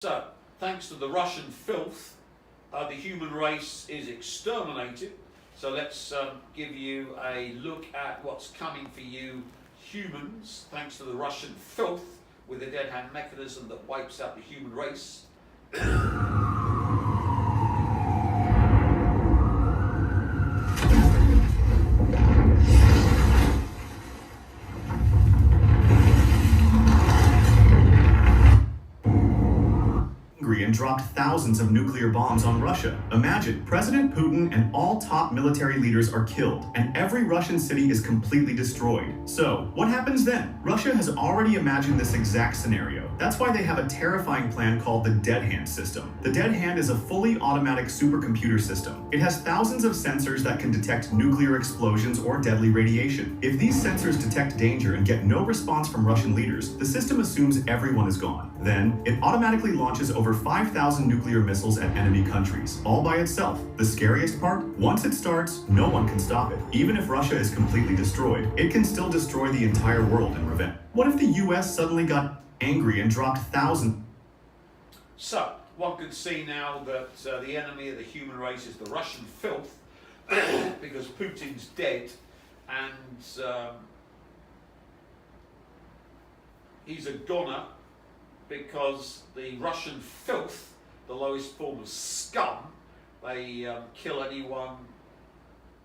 So, thanks to the Russian filth, the human race is exterminated. So let's give you a look at what's coming for you humans, thanks to the Russian filth, with a dead hand mechanism that wipes out the human race. And dropped thousands of nuclear bombs on Russia. Imagine, President Putin and all top military leaders are killed, and every Russian city is completely destroyed. So, what happens then? Russia has already imagined this exact scenario. That's why they have a terrifying plan called the Dead Hand system. The Dead Hand is a fully automatic supercomputer system. It has thousands of sensors that can detect nuclear explosions or deadly radiation. If these sensors detect danger and get no response from Russian leaders, the system assumes everyone is gone. Then, it automatically launches over 5,000 nuclear missiles at enemy countries, all by itself. The scariest part? Once it starts, no one can stop it. Even if Russia is completely destroyed, it can still destroy the entire world in revenge. What if the US suddenly got angry and dropped thousands? So, one can see now that the enemy of the human race is the Russian filth, because Putin's dead, and he's a goner, because the Russian filth, the lowest form of scum, they kill anyone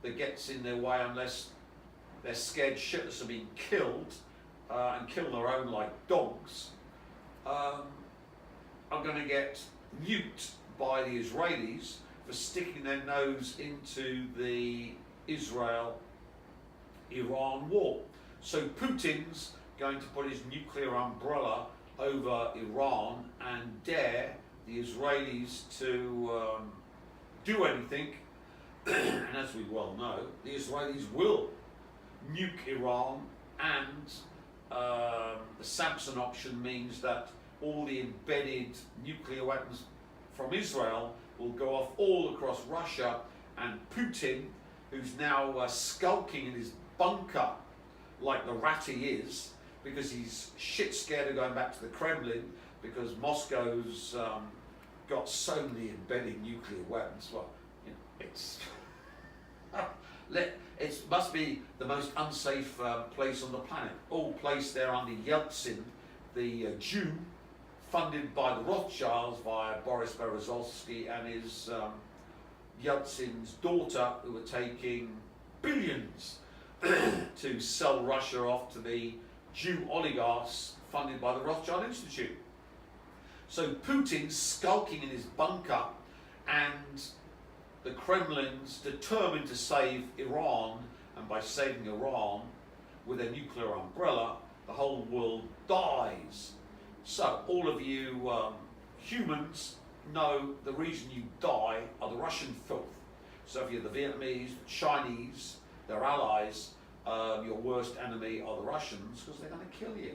that gets in their way unless they're scared shitless of being killed, and kill their own like dogs, are going to get nuked by the Israelis for sticking their nose into the Israel-Iran war. So Putin's going to put his nuclear umbrella over Iran and dare the Israelis to do anything, and as we well know, the Israelis will nuke Iran, and the Samson option means that all the embedded nuclear weapons from Israel will go off all across Russia, and Putin, who's now skulking in his bunker like the rat he is, because he's shit scared of going back to the Kremlin, because Moscow's got so many embedded nuclear weapons. Well, you know, it must be the most unsafe place on the planet. All placed there under Yeltsin, the Jew, funded by the Rothschilds via Boris Berezovsky and his Yeltsin's daughter, who were taking billions to sell Russia off to the Jew oligarchs funded by the Rothschild Institute. So Putin's skulking in his bunker, and the Kremlin's determined to save Iran, and by saving Iran with a nuclear umbrella, the whole world dies. So all of you humans know the reason you die are the Russian filth. So if you're the Vietnamese, the Chinese, their allies, your worst enemy are the Russians, because they're going to kill you.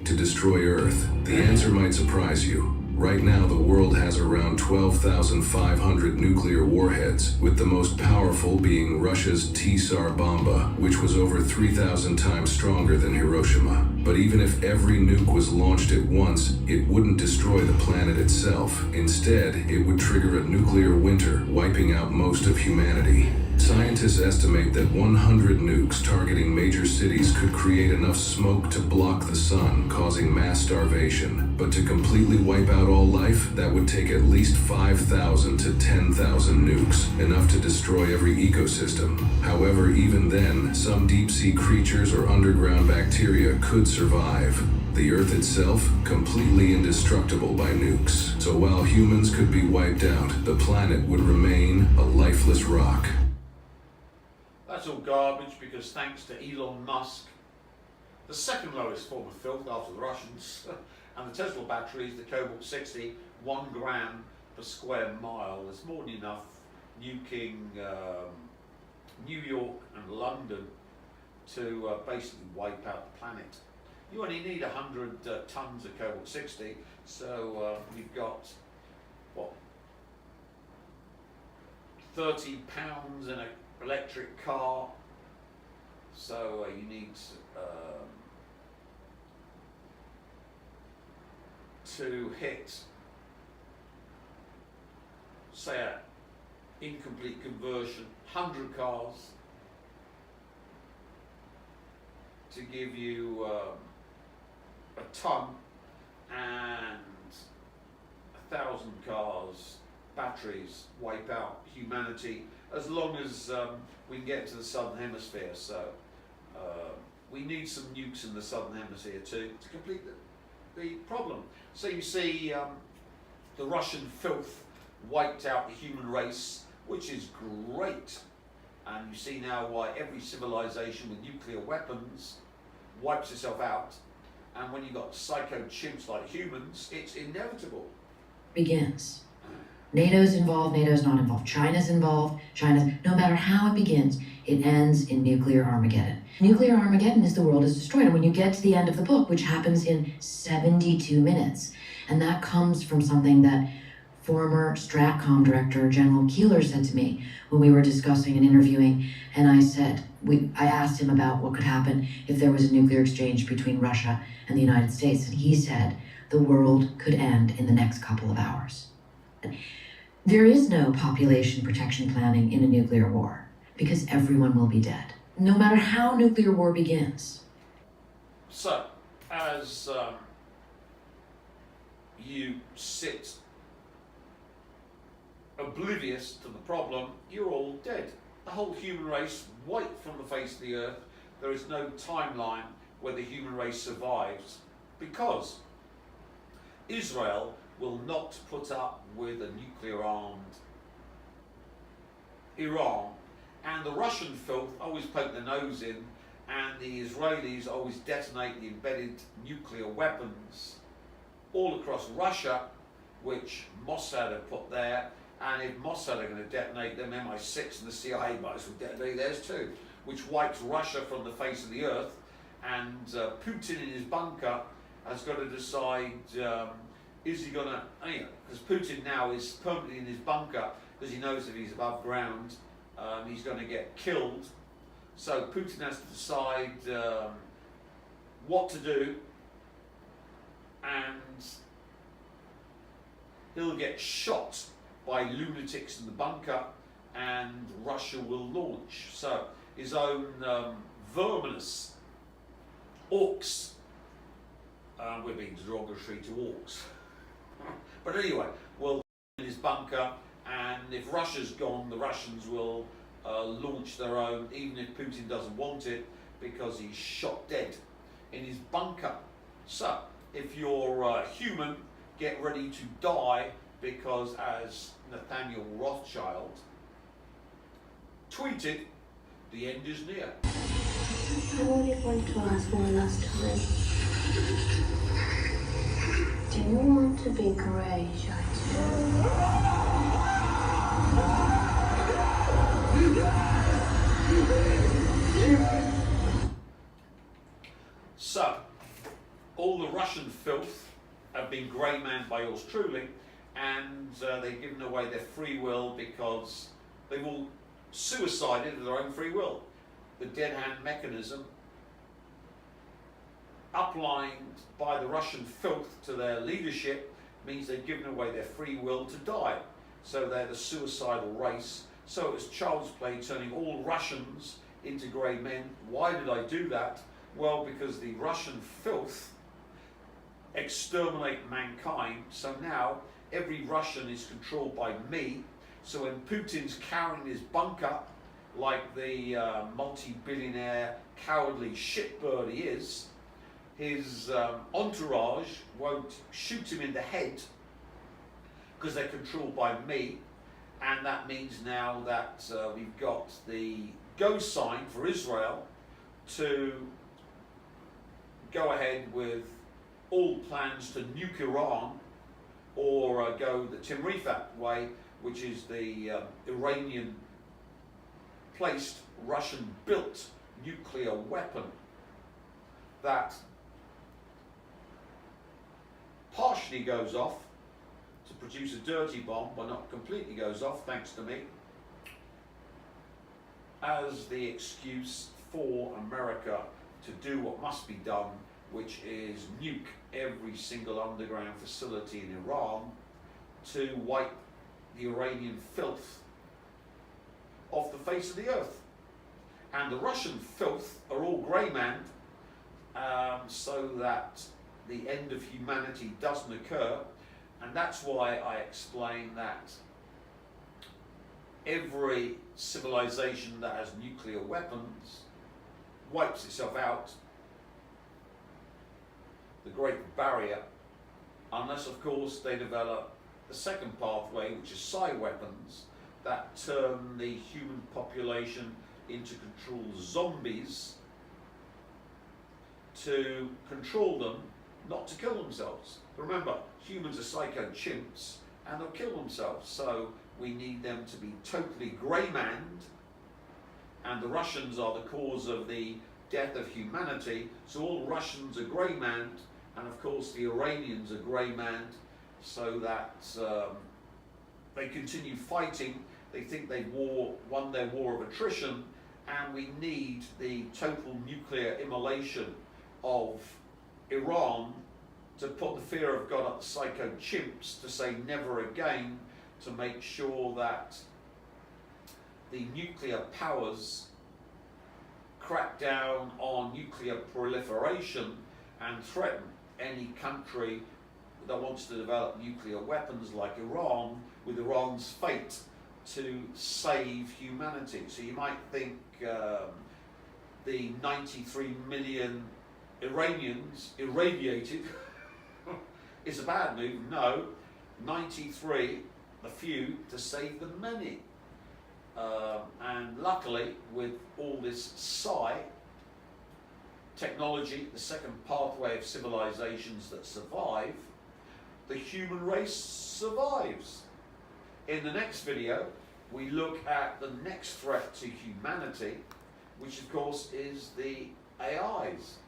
To destroy Earth, the answer might surprise you. Right now, the world has around 12,500 nuclear warheads, with the most powerful being Russia's Tsar Bomba, which was over 3,000 times stronger than Hiroshima. But even if every nuke was launched at once, it wouldn't destroy the planet itself. Instead, it would trigger a nuclear winter, wiping out most of humanity. Scientists estimate that 100 nukes targeting major cities could create enough smoke to block the sun, causing mass starvation. But to completely wipe out all life, that would take at least 5,000 to 10,000 nukes, enough to destroy every ecosystem. However, even then, some deep-sea creatures or underground bacteria could survive. The Earth itself, completely indestructible by nukes. So while humans could be wiped out, the planet would remain a lifeless rock. That's all garbage, because thanks to Elon Musk, the second lowest form of filth after the Russians, and the Tesla batteries, the Cobalt-60, 1 gram per square mile, is more than enough nuking New York and London to basically wipe out the planet. You only need 100 tons of Cobalt-60, so you've got, what, 30 pounds in an electric car, so you need to hit, say, an incomplete conversion, 100 cars, to give you a ton, and 1,000 cars, batteries, wipe out humanity, as long as we can get to the southern hemisphere. So we need some nukes in the southern hemisphere to complete the problem. So you see the Russian-Filth wiped out the human race, which is great. And you see now why every civilization with nuclear weapons wipes itself out. And when you've got psycho chimps like humans, it's inevitable. Begins. NATO's involved, NATO's not involved. China's involved, China's... No matter how it begins, it ends in nuclear Armageddon. Nuclear Armageddon is the world is destroyed. And when you get to the end of the book, which happens in 72 minutes, and that comes from something that former Stratcom director General Keeler said to me when we were discussing and interviewing, and I asked him about what could happen if there was a nuclear exchange between Russia and the United States, and he said the world could end in the next couple of hours. There is no population protection planning in a nuclear war because everyone will be dead, no matter how nuclear war begins. So, as you sit oblivious to the problem, you're all dead. The whole human race wiped from the face of the earth. There is no timeline where the human race survives, because Israel will not put up with a nuclear-armed Iran, and the Russian-Filth always poke their nose in, and the Israelis always detonate the embedded nuclear weapons all across Russia, which Mossad have put there. And if Mossad are going to detonate them, MI6 and the CIA might as well detonate theirs too, which wipes Russia from the face of the earth. And Putin in his bunker has got to decide, is he going to, because Putin now is permanently in his bunker, because he knows if he's above ground, he's going to get killed. So Putin has to decide what to do, and he'll get shot by lunatics in the bunker, and Russia will launch. So his own verminous orcs, we're being derogatory to orcs, but anyway, will in his bunker, and if Russia's gone, the Russians will launch their own, even if Putin doesn't want it, because he's shot dead in his bunker. So if you're human, get ready to die, because as Nathaniel Rothschild tweeted, the end is near. I only want to ask one last time. Do you want to be grey, So, all the Russian-Filth have been grey manned by yours truly, and they've given away their free will because they've all suicided of their own free will. The dead hand mechanism, uplined by the Russian-Filth to their leadership, means they've given away their free will to die. So they're the suicidal race. So it's child's play turning all Russians into grey men. Why did I do that? Well, because the Russian-Filth exterminate mankind. So now every Russian is controlled by me. So when Putin's cowering his bunker, like the multi-billionaire cowardly shitbird he is, his entourage won't shoot him in the head because they're controlled by me. And that means now that we've got the go sign for Israel to go ahead with all plans to nuke Iran, or go the Tim Rifat way, which is the Iranian-placed, Russian-built nuclear weapon that partially goes off to produce a dirty bomb, but not completely goes off, thanks to me, as the excuse for America to do what must be done which is nuke every single underground facility in Iran to wipe the Iranian filth off the face of the earth. And the Russian filth are all grey man, so that the end of humanity doesn't occur. And that's why I explain that every civilization that has nuclear weapons wipes itself out, the Great Barrier, unless of course they develop the second pathway, which is psi weapons that turn the human population into controlled zombies, to control them, not to kill themselves. Remember, humans are psycho chimps and they'll kill themselves, so we need them to be totally grey-manned, and the Russians are the cause of the death of humanity, so all Russians are grey-manned, and of course the Iranians are grey-manned, so that they continue fighting. They think they've won their war of attrition, and we need the total nuclear immolation of Iran to put the fear of God up the psycho chimps, to say never again, to make sure that the nuclear powers crack down on nuclear proliferation and threaten any country that wants to develop nuclear weapons like Iran, with Iran's fate to save humanity. So you might think the 93 million Iranians irradiated is a bad move. No, 93, the few to save the many. And luckily, with all this psi technology, the second pathway of civilizations that survive, the human race survives. In the next video, we look at the next threat to humanity, which of course is the AIs.